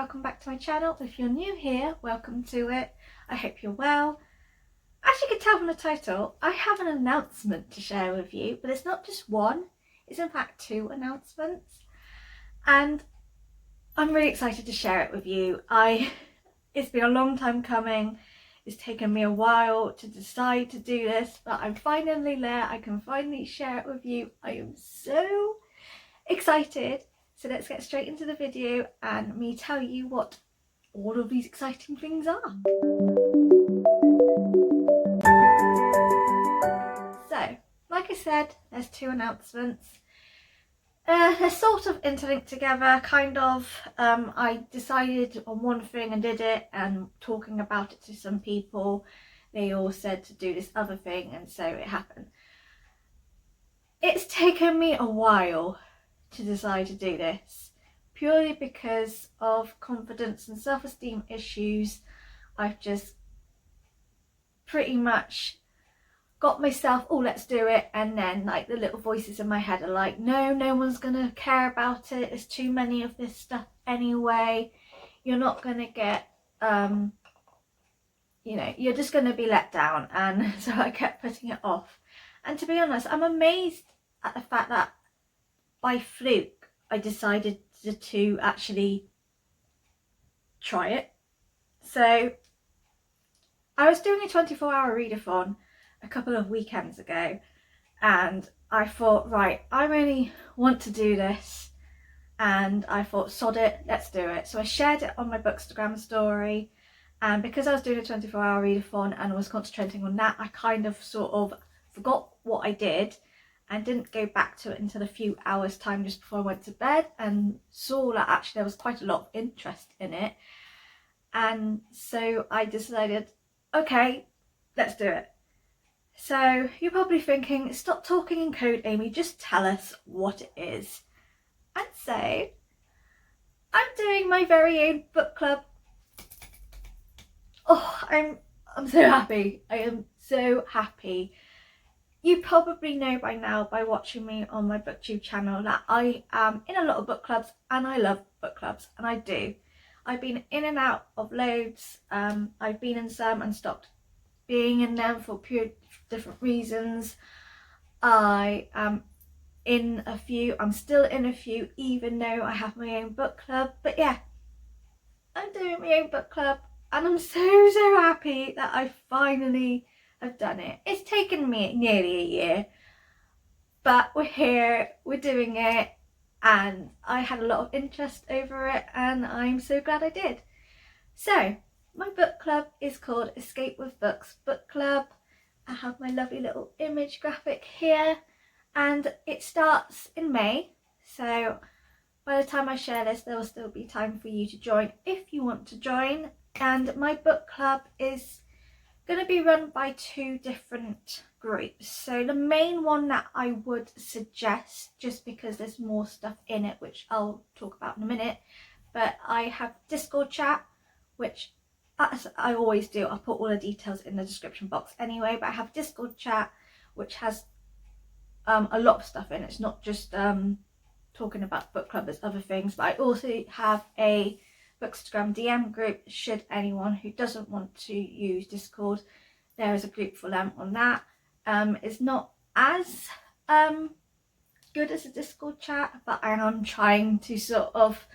welcome back to my channel. If you're new here, welcome to it. I hope you're well. As you can tell from the title, I have an announcement to share with you, but it's not just one, it's in fact two announcements. And I'm really excited to share it with you. It's been a long time coming. It's taken me a while to decide to do this, but I'm finally there. I can finally share it with you. I am so excited. So let's get straight into the video and me tell you what all of these exciting things are. So, like I said, there's two announcements. They're sort of interlinked together, kind of. I decided on one thing and did it, and talking about it to some people, they all said to do this other thing, and so it happened. It's taken me a while to decide to do this, purely because of confidence and self-esteem issues. I've just pretty much got myself, oh let's do it, and then like the little voices in my head are like, no one's gonna care about it, there's too many of this stuff anyway, you're not gonna get you're just gonna be let down. And so I kept putting it off, and to be honest, I'm amazed at the fact that by fluke I decided to actually try it. So I was doing a 24-hour readathon a couple of weekends ago, and I thought, right, I really want to do this, and I thought, sod it, let's do it. So I shared it on my Bookstagram story, and because I was doing a 24-hour readathon and I was concentrating on that, I kind of sort of forgot what I did and didn't go back to it until a few hours time just before I went to bed, and saw that actually there was quite a lot of interest in it. And so I decided, okay, let's do it. So you're probably thinking, stop talking in code, Amy, just tell us what it is. And so I'm doing my very own book club. Oh, I'm so happy. I am so happy. You probably know by now, by watching me on my BookTube channel, that I am in a lot of book clubs, and I love book clubs, and I do. I've been in and out of loads. I've been in some and stopped being in them for pure different reasons. I am in a few, I'm still in a few, even though I have my own book club. But yeah, I'm doing my own book club, and I'm so happy that I finally have done it. It's taken me nearly a year, but we're here, we're doing it, and I had a lot of interest over it, and I'm so glad I did. So my book club is called Escape with Books Book Club. I have my lovely little image graphic here, and it starts in May, so by the time I share this there will still be time for you to join if you want to join. And my book club is going to be run by two different groups. So the main one that I would suggest, just because there's more stuff in it which I'll talk about in a minute, but I have Discord chat, which as I always do, I'll put all the details in the description box anyway, but I have Discord chat which has a lot of stuff in it. It's not just talking about book club, there's other things, but I also have a Bookstagram DM group. Should anyone who doesn't want to use Discord, there is a group for them on that. It's not as good as a Discord chat, but I am trying to sort of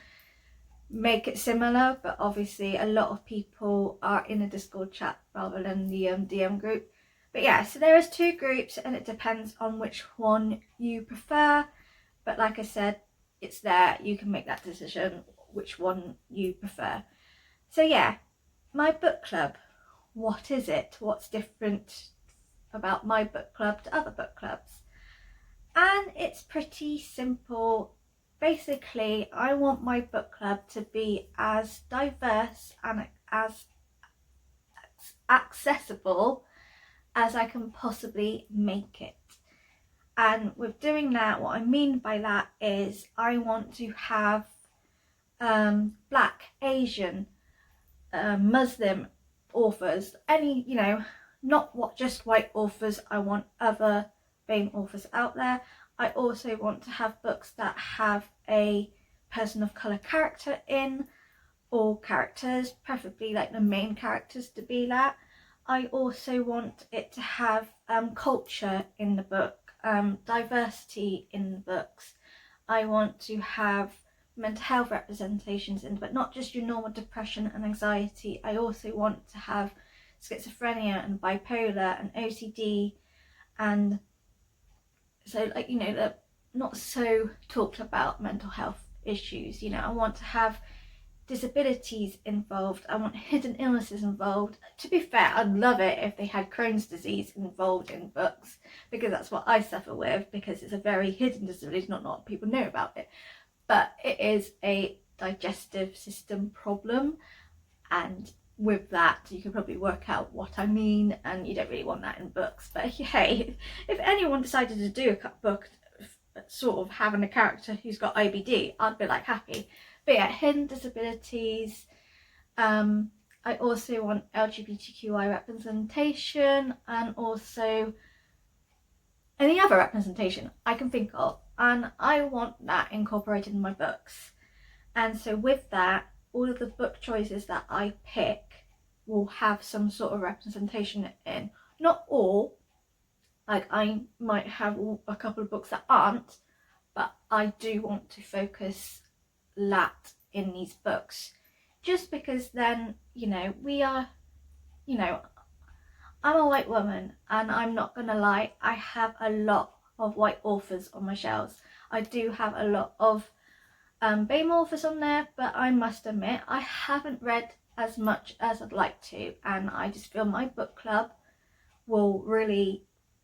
make it similar. But obviously a lot of people are in a Discord chat rather than the DM group. But yeah, so there is two groups, and it depends on which one you prefer. But like I said, it's there, you can make that decision which one you prefer. So yeah, my book club, what is it? What's different about my book club to other book clubs? And it's pretty simple. Basically, I want my book club to be as diverse and as accessible as I can possibly make it. And with doing that, what I mean by that is I want to have Black, Asian, Muslim authors, any, not just white authors. I want other BAME authors out there. I also want to have books that have a person of colour character in. all characters, preferably like the main characters, to be that. I also want it to have culture in the book, diversity in the books. I want to have mental health representations in, but not just your normal depression and anxiety. I also want to have schizophrenia and bipolar and OCD, and so like, you know, the not so talked about mental health issues. You know, I want to have disabilities involved. I want hidden illnesses involved. To be fair, I'd love it if they had Crohn's disease involved in books, because that's what I suffer with, because it's a very hidden disability, not a lot of people know about it, but it is a digestive system problem, and with that you can probably work out what I mean, and you don't really want that in books. But hey, if anyone decided to do a book sort of having a character who's got IBD, I'd be like happy. But yeah, hidden disabilities. I also want LGBTQI representation, and also any other representation I can think of, and I want that incorporated in my books. And so with that, all of the book choices that I pick will have some sort of representation in. Not all, like I might have a couple of books that aren't, but I do want to focus that in these books, just because then, you know, we are, you know, I'm a white woman, and I'm not gonna lie, I have a lot of white authors on my shelves. I do have a lot of BAME authors on there, but I must admit I haven't read as much as I'd like to, and I just feel my book club will really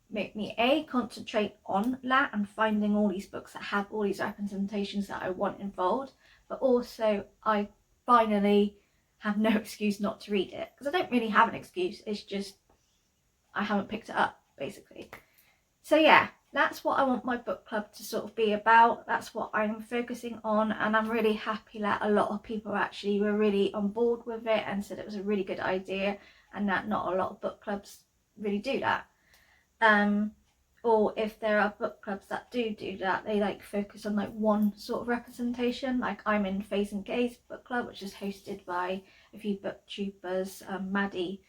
make me concentrate on that and finding all these books that have all these representations that I want involved, but also I finally have no excuse not to read it, because I don't really have an excuse, it's just I haven't picked it up, basically. So yeah, that's what I want my book club to sort of be about. That's what I'm focusing on, and I'm really happy that a lot of people actually were really on board with it and said it was a really good idea, and that not a lot of book clubs really do that. Or if there are book clubs that do that, they like focus on like one sort of representation. Like I'm in Faze and Gaze book club, which is hosted by a few booktubers, Maddie,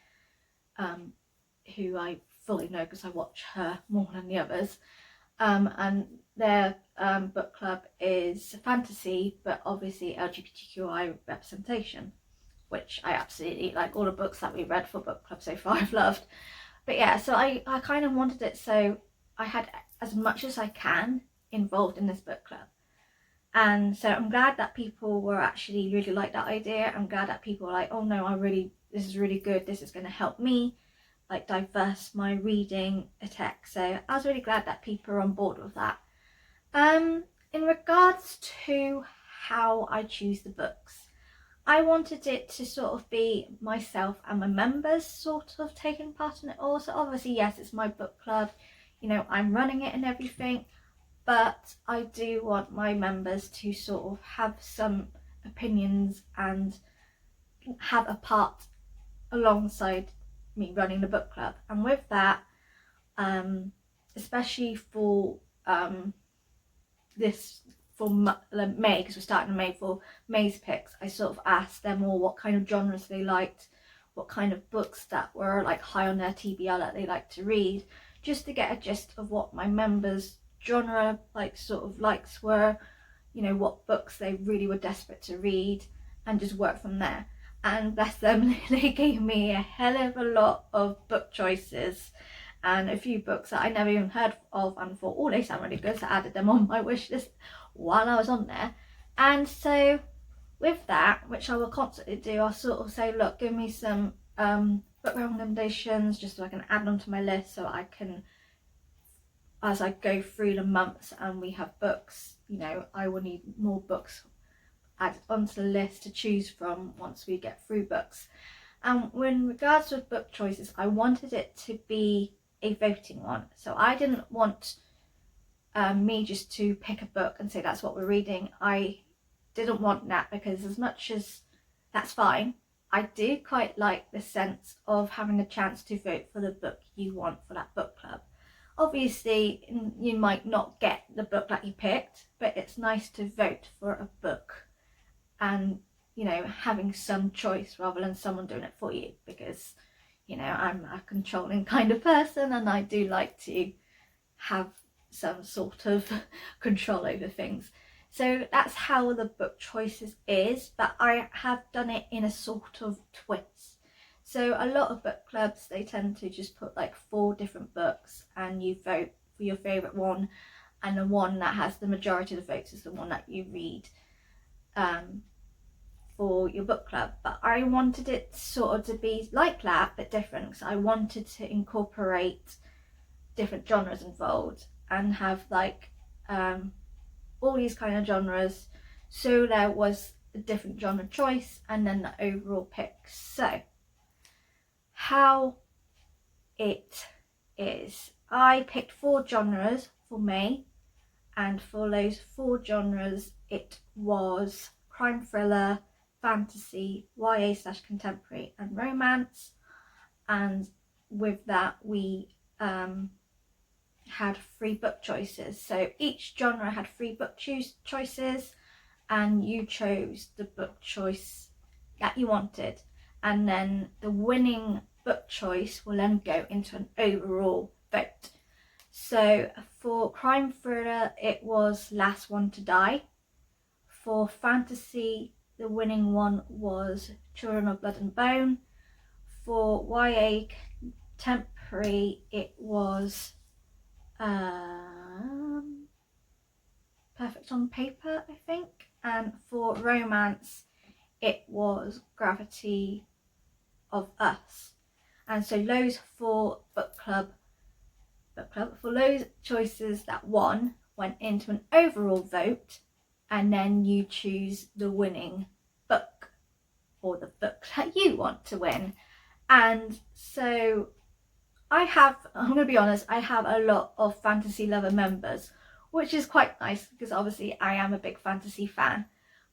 who I fully know because I watch her more than the others, and their book club is fantasy, but obviously LGBTQI representation, which I absolutely like. All the books that we read for book club so far I've loved. But yeah, so I kind of wanted it so I had as much as I can involved in this book club. And so I'm glad that people were actually really like that idea. I'm glad that people were like, oh no, this is really good, this is going to help me like diverse my reading attack. So I was really glad that people are on board with that. In regards to how I choose the books, I wanted it to sort of be myself and my members sort of taking part in it all. So obviously, yes, it's my book club, you know, I'm running it and everything, but I do want my members to sort of have some opinions and have a part alongside me running the book club. And with that, especially for May, because we're starting in May, for May's picks, I sort of asked them all what kind of genres they liked, what kind of books that were like high on their TBR that they like to read, just to get a gist of what my members' genre like sort of likes were, you know, what books they really were desperate to read, and just work from there. And bless them, they gave me a hell of a lot of book choices and a few books that I never even heard of, and thought, oh, they sound really good, so I added them on my wish list while I was on there. And so with that, which I will constantly do, I'll sort of say, look, give me some book recommendations just so I can add them to my list, so I can, as I go through the months and we have books, you know, I will need more books added onto the list to choose from once we get through books. And in regards to book choices, I wanted it to be a voting one. So I didn't want me just to pick a book and say that's what we're reading. I didn't want that, because as much as that's fine, I do quite like the sense of having a chance to vote for the book you want for that book club. Obviously, you might not get the book that you picked, but it's nice to vote for a book and you know, having some choice rather than someone doing it for you, because, you know, I'm a controlling kind of person and I do like to have some sort of control over things. So that's how the book choices is, but I have done it in a sort of twist. So a lot of book clubs, they tend to just put like 4 different books and you vote for your favourite one, and the one that has the majority of the votes is the one that you read for your book club. But I wanted it sort of to be like that but different, because I wanted to incorporate different genres involved and have like all these kind of genres, so there was a different genre choice and then the overall pick. So how it is, I picked 4 genres for May, and for those 4 genres it was crime thriller, fantasy, YA/contemporary and romance. And with that we had 3 book choices. So each genre had 3 book choices, and you chose the book choice that you wanted, and then the winning book choice will then go into an overall vote. So for crime thriller it was Last One to Die. For fantasy the winning one was Children of Blood and Bone. For YA contemporary it was Perfect on Paper, I think. And for romance it was Gravity of Us. And so those 4 book club for those choices that won went into an overall vote, and then you choose the winning book, or the book that you want to win. And so I'm going to be honest, I have a lot of Fantasy Lover members, which is quite nice because obviously I am a big fantasy fan.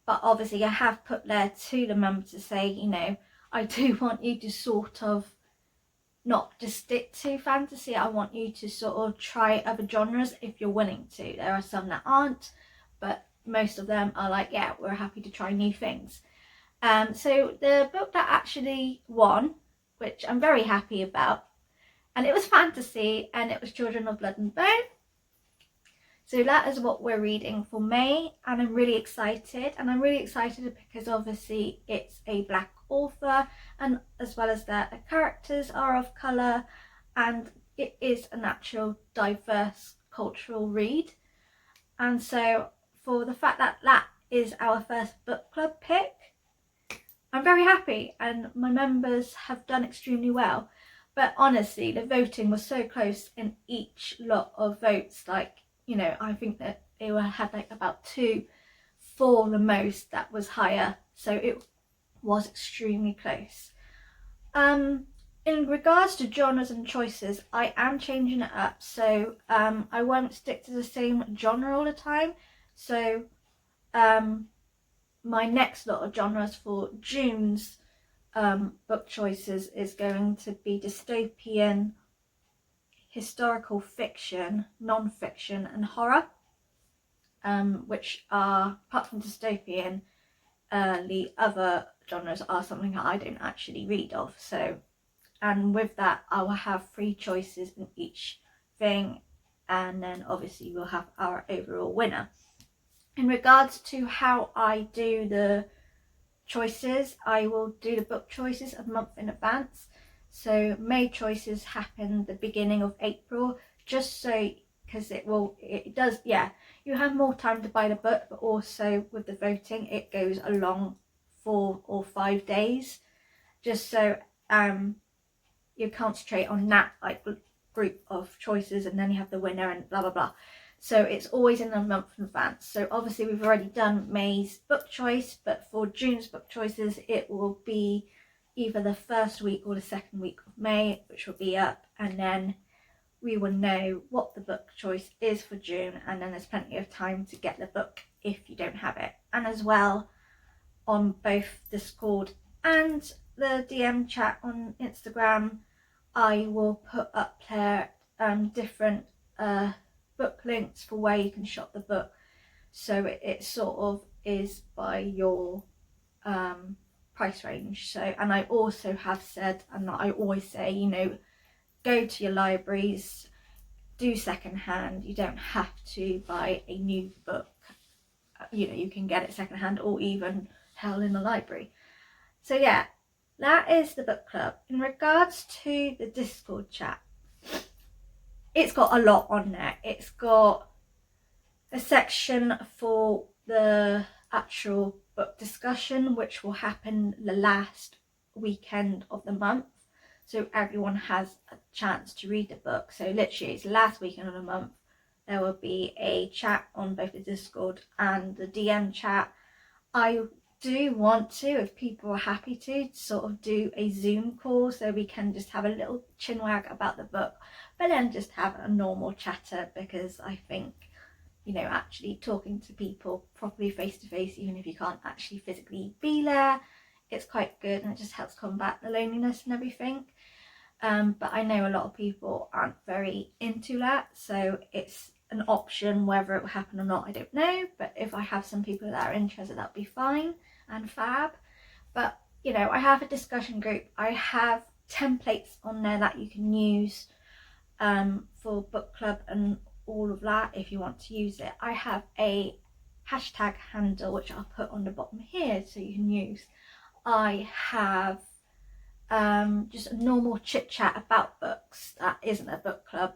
But obviously I have put there to the members to say, you know, I do want you to sort of not just stick to fantasy. I want you to sort of try other genres if you're willing to. There are some that aren't, but most of them are like, yeah, we're happy to try new things. So the book that actually won, which I'm very happy about, and it was fantasy, and it was Children of Blood and Bone. So that is what we're reading for May, and I'm really excited. And I'm really excited because obviously it's a Black author, and as well as that the characters are of colour, and it is a natural, diverse cultural read. And so for the fact that that is our first book club pick, I'm very happy, and my members have done extremely well. But honestly, the voting was so close in each lot of votes. Like, you know, I think that they had like about 2 for the most that was higher. So it was extremely close. In regards to genres and choices, I am changing it up. So I won't stick to the same genre all the time. So my next lot of genres for June's book choices is going to be dystopian, historical fiction, non-fiction and horror, which are, apart from dystopian, the other genres are something that I don't actually read of. So, and with that I will have 3 choices in each thing, and then obviously we'll have our overall winner. In regards to how I do the choices, I will do the book choices a month in advance. So May choices happen the beginning of April, just so, because it does, yeah, you have more time to buy the book, but also with the voting it goes along 4 or 5 days, just so you concentrate on that like group of choices, and then you have the winner and blah blah blah. So it's always in a month in advance. So obviously we've already done May's book choice, but for June's book choices it will be either the first week or the second week of May, which will be up, and then we will know what the book choice is for June, and then there's plenty of time to get the book if you don't have it. And as well, on both Discord and the DM chat on Instagram, I will put up there different book links for where you can shop the book, so it sort of is by your price range. So, and I also have said, and I always say, you know, go to your libraries, do secondhand. You don't have to buy a new book. You know, you can get it secondhand or even held in the library. So yeah, that is the book club. In regards to the Discord chat, it's got a lot on there. It's got a section for the actual book discussion, which will happen the last weekend of the month. So everyone has a chance to read the book. So literally it's the last weekend of the month. There will be a chat on both the Discord and the DM chat. I do want to, if people are happy to, sort of do a Zoom call so we can just have a little chinwag about the book, but then just have a normal chatter, because I think, you know, actually talking to people properly face to face, even if you can't actually physically be there, it's quite good, and it just helps combat the loneliness and everything. But I know a lot of people aren't very into that, so it's an option. Whether it will happen or not, I don't know, but if I have some people that are interested, that'll be fine and fab. But you know, I have a discussion group, I have templates on there that you can use for book club and all of that if you want to use it. I have a hashtag handle which I'll put on the bottom here so you can use. I have just a normal chit chat about books that isn't a book club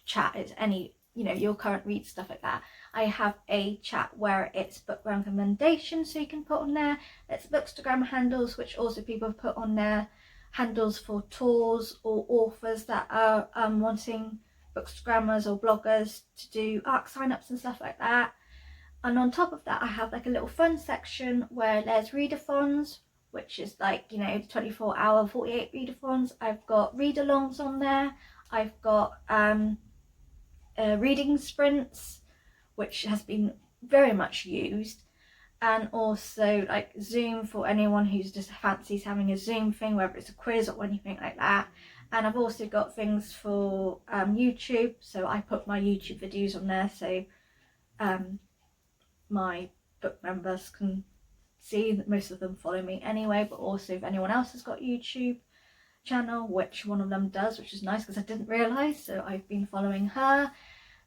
chat, it's any, you know, your current read, stuff like that. I have a chat where it's book recommendations, so you can put on there. It's Bookstagram handles, which also people have put on there, handles for tours or authors that are wanting bookstagrammers or bloggers to do ARC sign-ups and stuff like that. And on top of that, I have like a little fun section where there's readathons, which is like, you know, 24-hour, 48 readathons. I've got read-alongs on there. I've got reading sprints, which has been very much used, and also like Zoom for anyone who's just fancies having a Zoom thing, whether it's a quiz or anything like that. And I've also got things for YouTube, so I put my YouTube videos on there, so my book members can see that most of them follow me anyway, but also if anyone else has got YouTube channel, which one of them does, which is nice because I didn't realise, so I've been following her.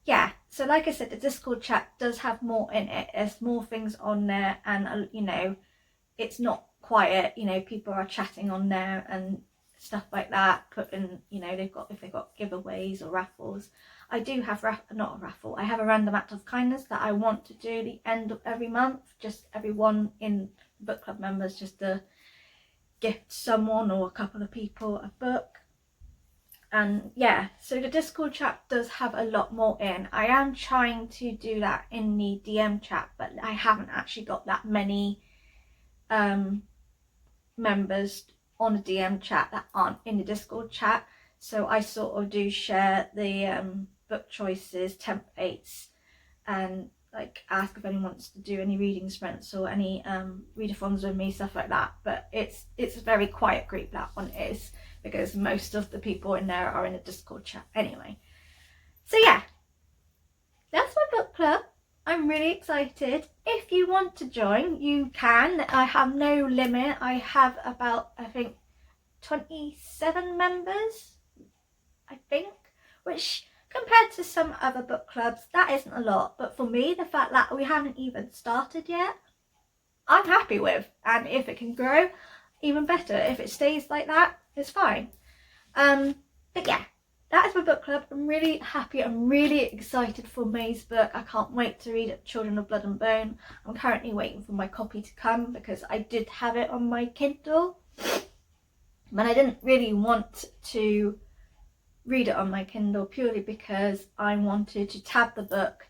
Yeah, so like I said, the Discord chat does have more in it. There's more things on there, and you know, it's not quiet. You know, people are chatting on there and stuff like that, putting, you know, if they've got giveaways or raffles. I do have not a raffle, I have a random act of kindness that I want to do the end of every month, just everyone in book club members, just to gift someone or a couple of people a book. And yeah, so the Discord chat does have a lot more in. I am trying to do that in the DM chat, but I haven't actually got that many members on the DM chat that aren't in the Discord chat. So I sort of do share the book choices, templates, and like ask if anyone wants to do any reading sprints or any readathons with me, stuff like that. But it's a very quiet group, that one is, because most of the people in there are in a Discord chat anyway. So yeah, that's my book club. I'm really excited. If you want to join, you can. I have no limit. I have about, I think, 27 members, I think, which compared to some other book clubs, that isn't a lot. But for me, the fact that we haven't even started yet, I'm happy with. And if it can grow, even better. If it stays like that, it's fine. But yeah, that is my book club. I'm really happy. I'm really excited for May's book. I can't wait to read it, Children of Blood and Bone. I'm currently waiting for my copy to come because I did have it on my Kindle, but I didn't really want to read it on my Kindle purely because I wanted to tab the book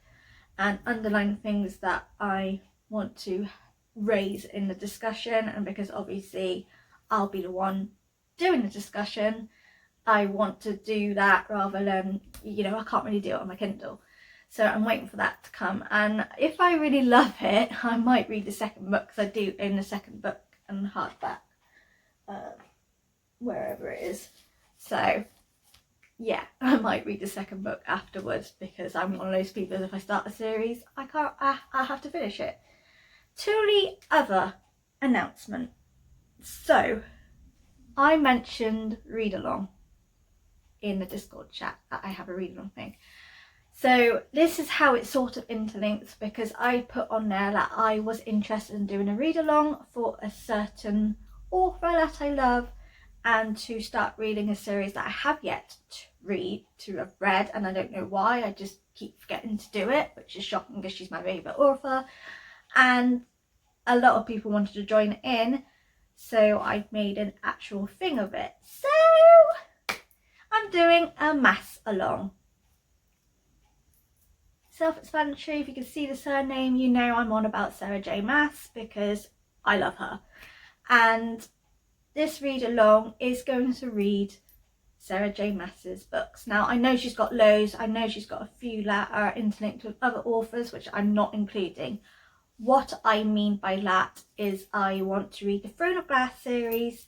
and underline things that I want to raise in the discussion, and because obviously I'll be the one doing the discussion, I want to do that rather than, you know, I can't really do it on my Kindle. So I'm waiting for that to come, and if I really love it, I might read the second book, because I do own the second book and hardback, wherever it is. So yeah, I might read the second book afterwards, because I'm one of those people, if I start a series, I have to finish it. To the other announcement. So I mentioned Readalong in the Discord chat that I have a Readalong thing. So this is how it sort of interlinks, because I put on there that I was interested in doing a read-along for a certain author that I love, and to start reading a series that I have yet to have read, and I don't know why, I just keep forgetting to do it, which is shocking because she's my favourite author, and a lot of people wanted to join in, so I made an actual thing of it. So I'm doing a Maas-Along. Self-explanatory. If you can see the surname, you know I'm on about Sarah J Maas because I love her. And this read-along is going to read Sarah J Maas's books. Now, I know she's got loads. I know she's got a few that are interlinked with other authors, which I'm not including. What I mean by that is I want to read the Throne of Glass series,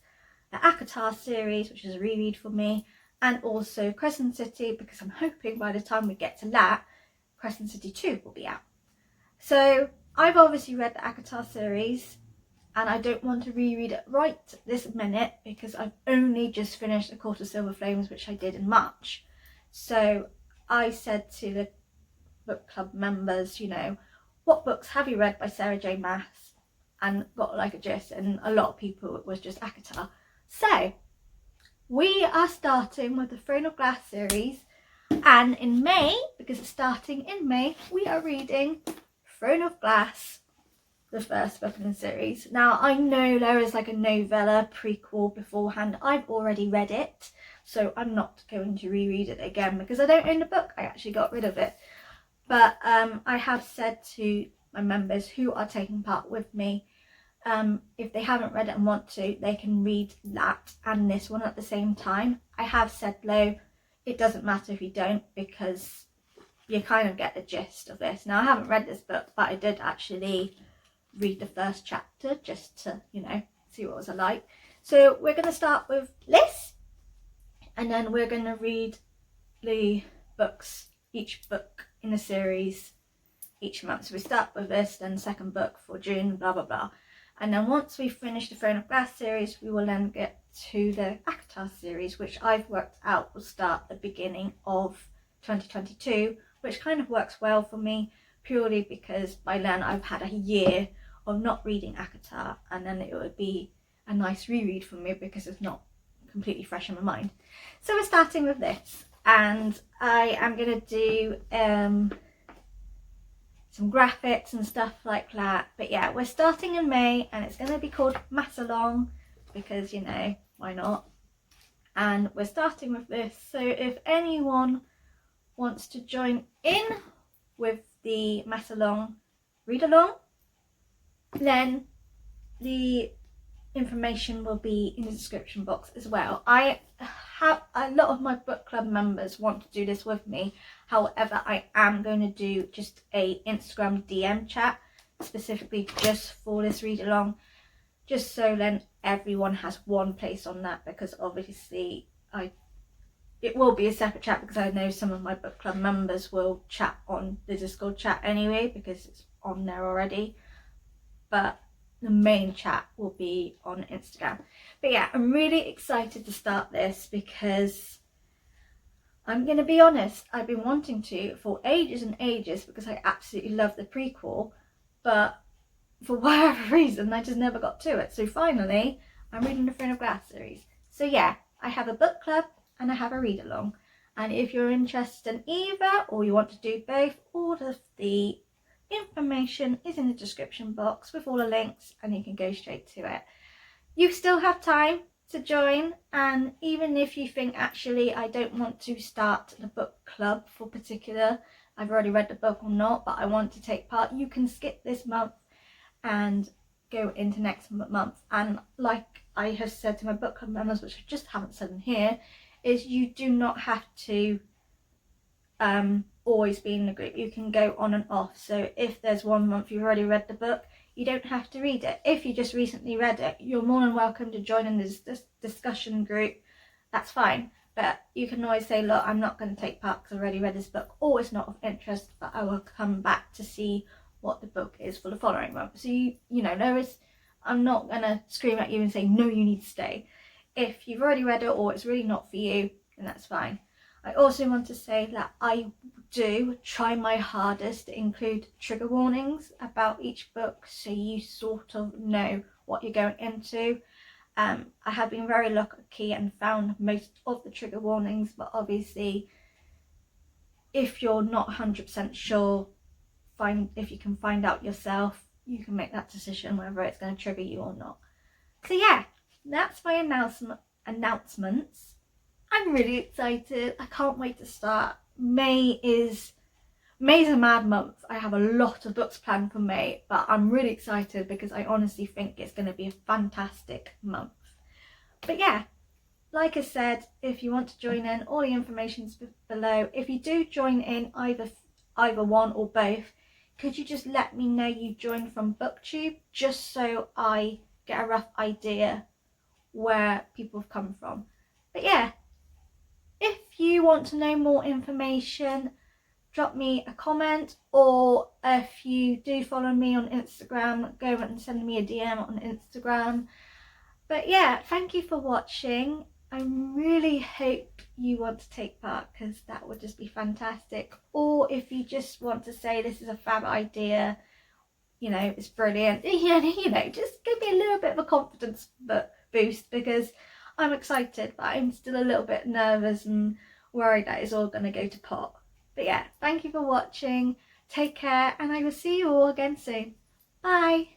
the ACOTAR series, which is a reread for me, and also Crescent City, because I'm hoping by the time we get to that, Crescent City 2 will be out. So I've obviously read the ACOTAR series, and I don't want to reread it right this minute because I've only just finished A Court of Silver Flames, which I did in March. So I said to the book club members, you know, what books have you read by Sarah J Maas? And got like a gist, and a lot of people, it was just ACOTAR. So we are starting with the Throne of Glass series. And in May, because it's starting in May, we are reading Throne of Glass, the first book in the series. Now, I know there is like a novella prequel beforehand. I've already read it, so I'm not going to reread it again because I don't own the book. I actually got rid of it. But I have said to my members who are taking part with me, if they haven't read it and want to, they can read that and this one at the same time. I have said though, it doesn't matter if you don't, because you kind of get the gist of this. Now, I haven't read this book, but I did actually read the first chapter just to, you know, see what it was like. So we're going to start with this, and then we're going to read the books, each book in the series each month. So we start with this, then second book for June, blah, blah, blah. And then once we finish the Throne of Glass series, we will then get to the ACOTAR series, which I've worked out will start the beginning of 2022, which kind of works well for me, purely because by then I've had a year of not reading ACOTAR, and then it would be a nice reread for me because it's not completely fresh in my mind. So we're starting with this, and I am going to do some graphics and stuff like that. But yeah, we're starting in May, and it's going to be called Matalong because, you know, why not? And we're starting with this. So if anyone wants to join in with the Matalong read-along, then the information will be in the description box as well. I have a lot of my book club members want to do this with me. However, I am going to do just a Instagram DM chat specifically just for this read along, just so then everyone has one place on that, because obviously it will be a separate chat because I know some of my book club members will chat on the Discord chat anyway because it's on there already, but the main chat will be on Instagram. But yeah, I'm really excited to start this because I'm going to be honest, I've been wanting to for ages and ages because I absolutely love the prequel, but for whatever reason I just never got to it. So finally I'm reading the Throne of Glass series. So yeah, I have a book club and I have a read along, and if you're interested in either or you want to do both, all of the information is in the description box with all the links and you can go straight to it. You still have time to join, and even if you think actually I don't want to start the book club for particular, I've already read the book or not, but I want to take part, you can skip this month and go into next month. And like I have said to my book club members, which I just haven't said in here, is you do not have to always be in the group. You can go on and off. So if there's 1 month you've already read the book, you don't have to read it. If you just recently read it, you're more than welcome to join in this discussion group. That's fine. But you can always say, look, I'm not going to take part because I've already read this book, or it's not of interest, but I will come back to see what the book is for the following month. So you know, there is I'm not gonna scream at you and say, no, you need to stay. If you've already read it or it's really not for you, then that's fine. I also want to say that I do try my hardest to include trigger warnings about each book so you sort of know what you're going into. I have been very lucky and found most of the trigger warnings, but obviously if you're not 100% sure, if you can find out yourself, you can make that decision whether it's going to trigger you or not. So yeah, that's my announcements. I'm really excited. I can't wait to start. May's a mad month. I have a lot of books planned for May, but I'm really excited because I honestly think it's going to be a fantastic month. But yeah, like I said, if you want to join in, all the information's below. If you do join in either one or both, could you just let me know you joined from BookTube, just so I get a rough idea where people have come from. But yeah, if you want to know more information, drop me a comment, or if you do follow me on Instagram, go and send me a DM on Instagram. But yeah, thank you for watching. I really hope you want to take part, because that would just be fantastic. Or if you just want to say this is a fab idea, you know, it's brilliant, you know, just give me a little bit of a confidence boost, because I'm excited, but I'm still a little bit nervous and worried that it's all going to go to pot. But yeah, thank you for watching, take care, and I will see you all again soon. Bye!